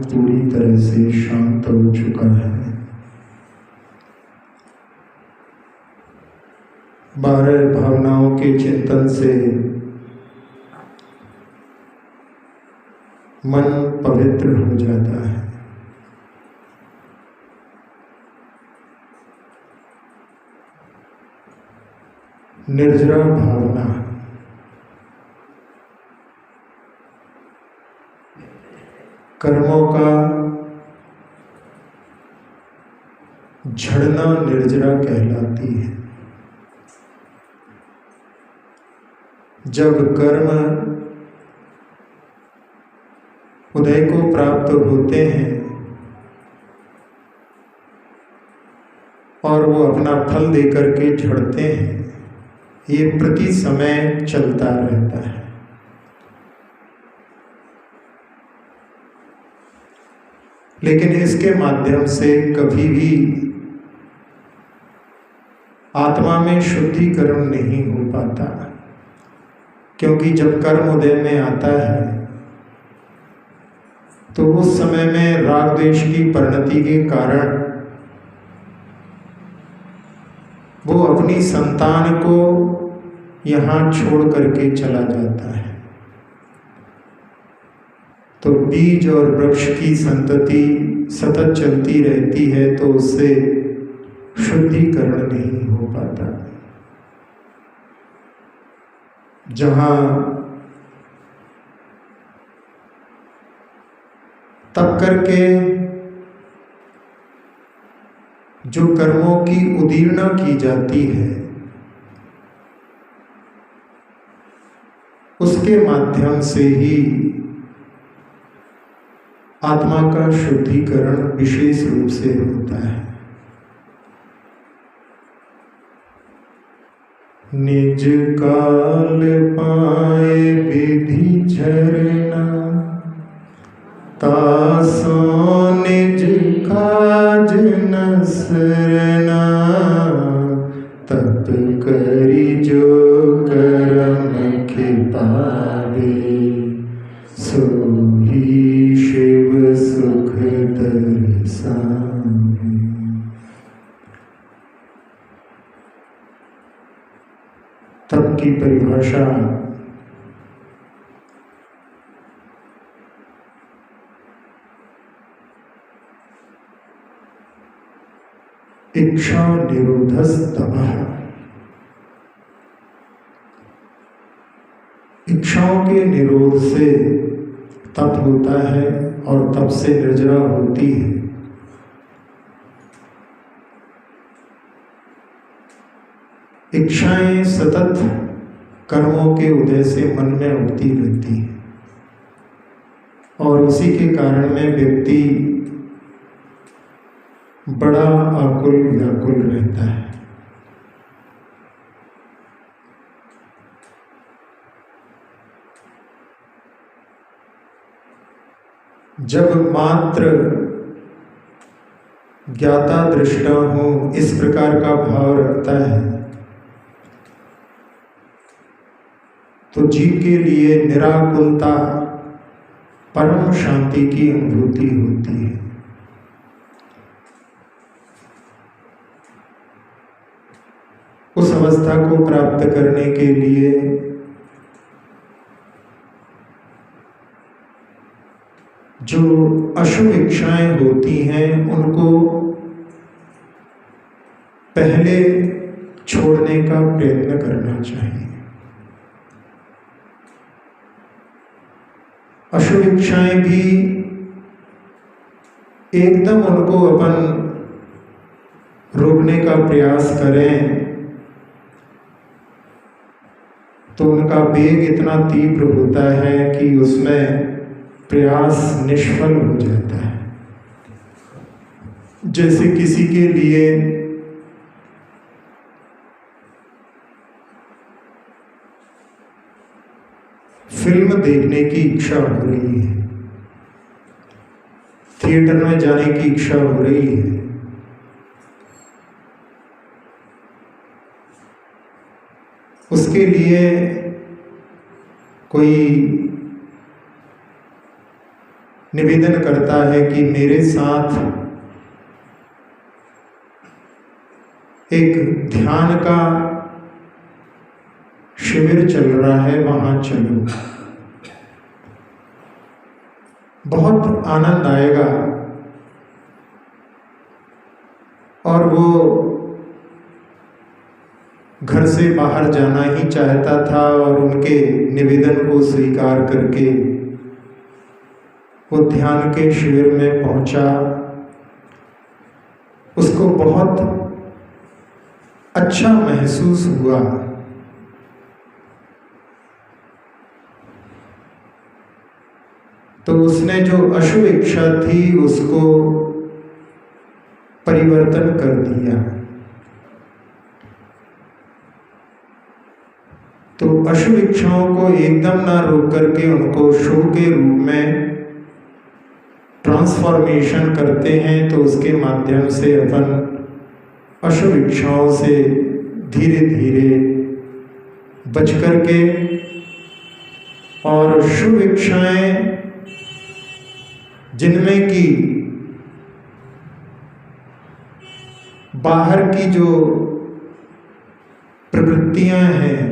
पूरी तरह से शांत हो चुका है। 12 भावनाओं के चिंतन से मन पवित्र हो जाता है। निर्जरा भावना कर्मों का झड़ना निर्जरा कहलाती है। जब कर्म उदय को प्राप्त होते हैं और वो अपना फल देकर के झड़ते हैं, ये प्रति समय चलता रहता है। लेकिन इसके माध्यम से कभी भी आत्मा में शुद्धिकरण नहीं हो पाता, क्योंकि जब कर्म उदय में आता है तो उस समय में राग द्वेष की परिणति के कारण वो अपनी संतान को यहाँ छोड़ करके चला जाता है। तो बीज और वृक्ष की संतति सतत चलती रहती है, तो उससे शुद्धिकरण नहीं हो पाता। जहाँ तब करके जो कर्मों की उदीर्णा की जाती है, उसके माध्यम से ही आत्मा का शुद्धिकरण विशेष रूप से होता है। निज काल पाए विधि झरना, तासो निज काज न सरना, तप करी जो करम के पावे, सोही शिव सुख दर्शावे। तप की परिभाषा इच्छा निरोधस्तपः। इच्छाओं के निरोध से तप होता है और तप से निर्जरा होती है। इच्छाएं सतत कर्मों के उदय से मन में उठती रहती हैं और उसी के कारण में व्यक्ति बड़ा आकुल व्याकुल रहता है। जब मात्र ज्ञाता दृष्टा हो, इस प्रकार का भाव रखता है, तो जीव के लिए निराकुलता परम शांति की अनुभूति होती है। उस अवस्था को प्राप्त करने के लिए जो अशुभ इच्छाएं होती हैं, उनको पहले छोड़ने का प्रयत्न करना चाहिए। अशुभ इच्छाएं भी एकदम उनको अपन रोकने का प्रयास करें तो उनका वेग इतना तीव्र होता है कि उसमें प्रयास निष्फल हो जाता है। जैसे किसी के लिए फिल्म देखने की इच्छा हो रही है, थिएटर में जाने की इच्छा हो रही है, उसके लिए कोई निवेदन करता है कि मेरे साथ एक ध्यान का शिविर चल रहा है, वहां चलो, बहुत आनंद आएगा। और वो घर से बाहर जाना ही चाहता था और उनके निवेदन को स्वीकार करके वो ध्यान के शिविर में पहुंचा। उसको बहुत अच्छा महसूस हुआ। तो उसने जो अशुभ इच्छा थी उसको परिवर्तन कर दिया। तो अशुभ इच्छाओं को एकदम ना रोक करके उनको शुभ के रूप में ट्रांसफॉर्मेशन करते हैं, तो उसके माध्यम से अपन अशुभ इच्छाओं से धीरे धीरे बच करके और शुभ इच्छाएं जिनमें कि बाहर की जो प्रवृत्तियां हैं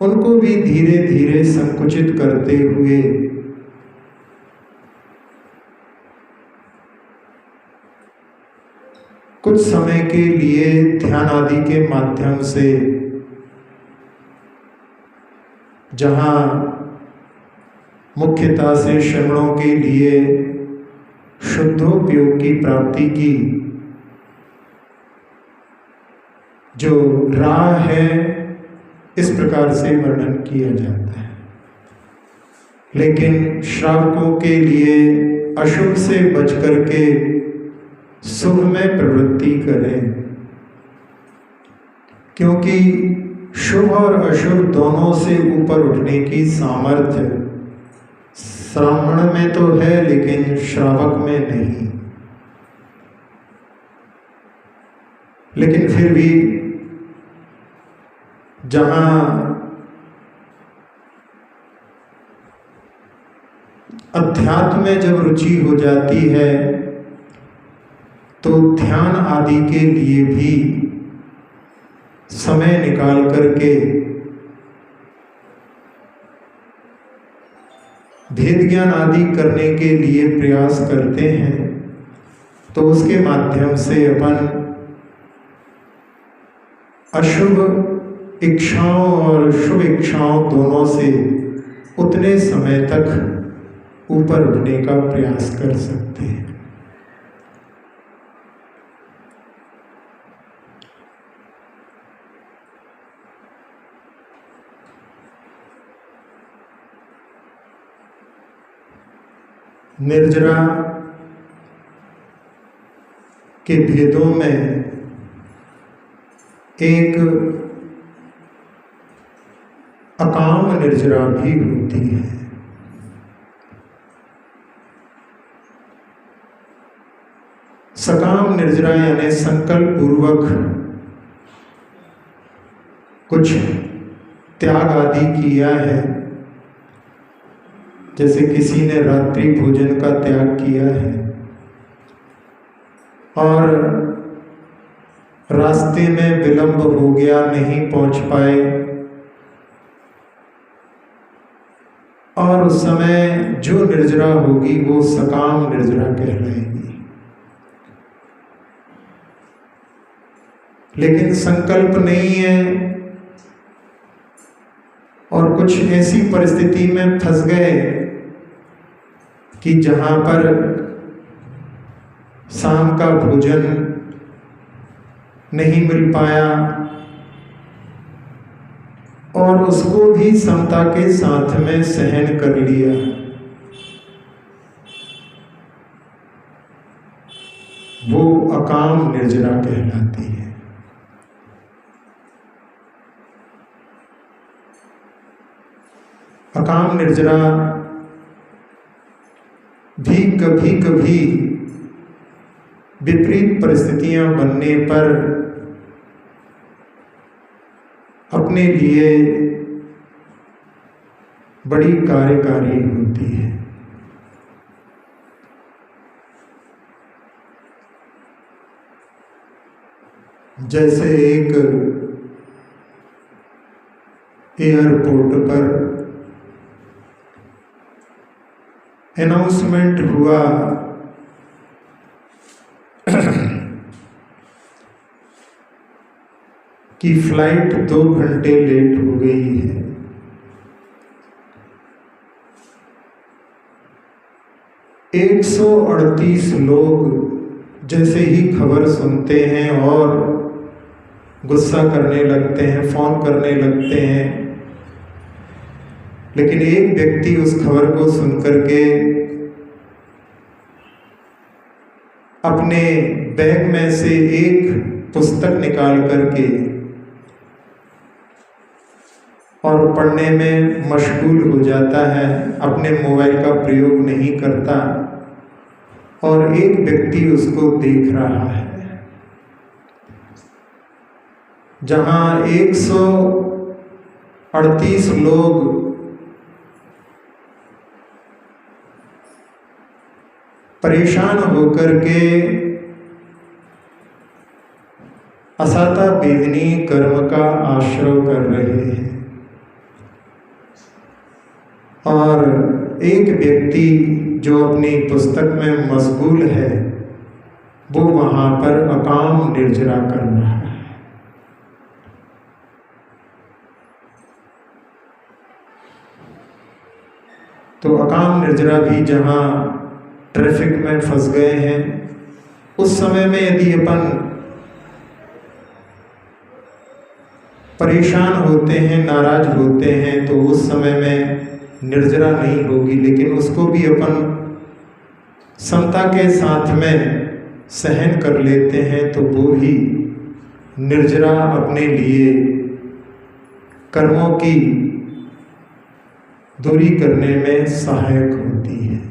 उनको भी धीरे धीरे संकुचित करते हुए कुछ समय के लिए ध्यान आदि के माध्यम से, जहां मुख्यतः से श्रवणों के लिए शुद्धोपयोग की प्राप्ति की जो राह है, इस प्रकार से वर्णन किया जाता है। लेकिन श्रावकों के लिए अशुभ से बच करके शुभ में प्रवृत्ति करें, क्योंकि शुभ और अशुभ दोनों से ऊपर उठने की सामर्थ्य श्रावण में तो है, लेकिन श्रावक में नहीं। लेकिन फिर भी जहां अध्यात्म में जब रुचि हो जाती है तो ध्यान आदि के लिए भी समय निकाल करके भेद ज्ञान आदि करने के लिए प्रयास करते हैं। तो उसके माध्यम से अपन अशुभ इच्छाओं और शुभ इच्छाओं दोनों से उतने समय तक ऊपर उठने का प्रयास कर सकते हैं। निर्जरा के भेदों में एक अकाम निर्जरा भी होती है। सकाम निर्जरा यानी संकल्प पूर्वक कुछ त्याग आदि किया है, जैसे किसी ने रात्रि भोजन का त्याग किया है और रास्ते में विलंब हो गया, नहीं पहुंच पाए, और उस समय जो निर्जरा होगी वो सकाम निर्जरा कहलाएगी। लेकिन संकल्प नहीं है और कुछ ऐसी परिस्थिति में फंस गए कि जहां पर शाम का भोजन नहीं मिल पाया और उसको भी समता के साथ में सहन कर लिया, वो अकाम निर्जरा कहलाती है। अकाम निर्जरा भी कभी कभी विपरीत परिस्थितियां बनने पर अपने लिए बड़ी कार्यकारी होती है। जैसे एक एयरपोर्ट पर अनाउंसमेंट हुआ कि फ्लाइट 2 घंटे लेट हो गई है। एक 138 लोग जैसे ही खबर सुनते हैं और गुस्सा करने लगते हैं, फोन करने लगते हैं, लेकिन एक व्यक्ति उस खबर को सुनकर के अपने बैग में से एक पुस्तक निकाल करके और पढ़ने में मशगूल हो जाता है, अपने मोबाइल का प्रयोग नहीं करता, और एक व्यक्ति उसको देख रहा है। जहां 138 लोग परेशान होकर के असाता वेदनी कर्म का आश्रय कर रहे हैं, और एक व्यक्ति जो अपनी पुस्तक में मशगूल है वो वहां पर अकाम निर्जरा कर रहा है। तो अकाम निर्जरा भी जहां ट्रैफिक में फंस गए हैं, उस समय में यदि अपन परेशान होते हैं, नाराज होते हैं, तो उस समय में निर्जरा नहीं होगी, लेकिन उसको भी अपन समता के साथ में सहन कर लेते हैं, तो वो भी निर्जरा अपने लिए कर्मों की दूरी करने में सहायक होती है।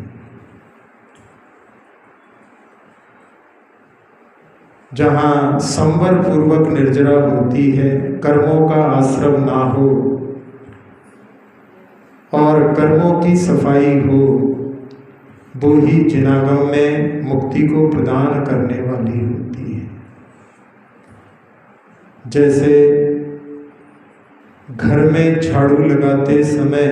जहाँ संवर पूर्वक निर्जरा होती है, कर्मों का आश्रम ना हो और कर्मों की सफाई हो, वो ही जिनागम में मुक्ति को प्रदान करने वाली होती है। जैसे घर में झाड़ू लगाते समय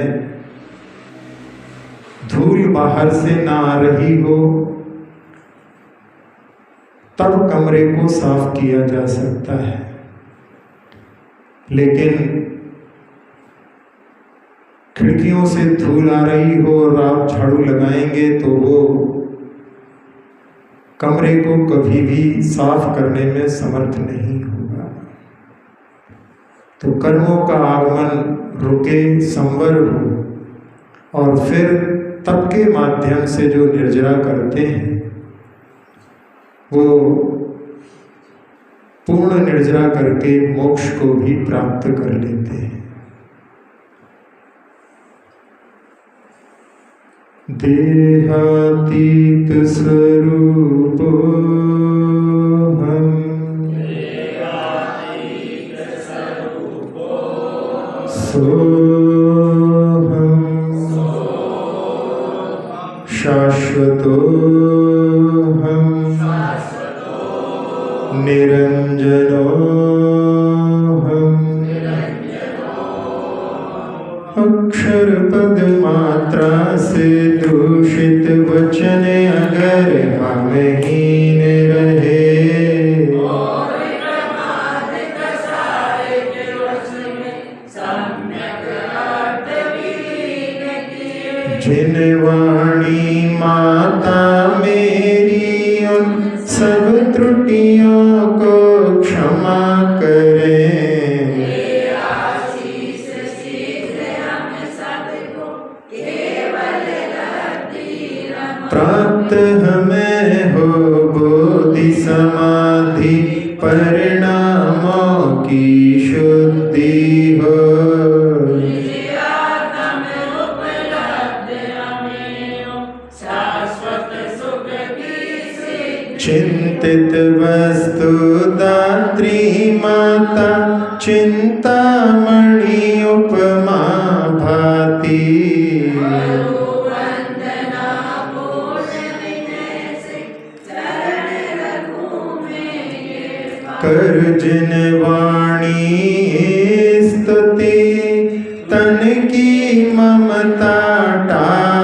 धूल बाहर से ना आ रही हो, तब कमरे को साफ किया जा सकता है, लेकिन खिड़कियों से धूल आ रही हो और आप झाड़ू लगाएंगे तो वो कमरे को कभी भी साफ करने में समर्थ नहीं होगा। तो कर्मों का आगमन रुके, संवर हो, और फिर तप के माध्यम से जो निर्जरा करते हैं वो पूर्ण निर्जरा करके मोक्ष को भी प्राप्त कर लेते हैं। देहातीत स्वरूप हम, सोहम शाश्वतो हम, निरंजनो हम, अक्षर पद मात्रा से दूषित वचन अगर हमहीन रहे, जिन वाणी माता मेरी उन सब त्रुटियों को क्षमा करें, प्राप्त हमें हो बोधि समाधि परिणामों की शुद्धि हो, चिंतित वस्तु दात्री माता चिंतामणि उपमा भाती, कर जिन वाणी स्तुति तन की ममता टा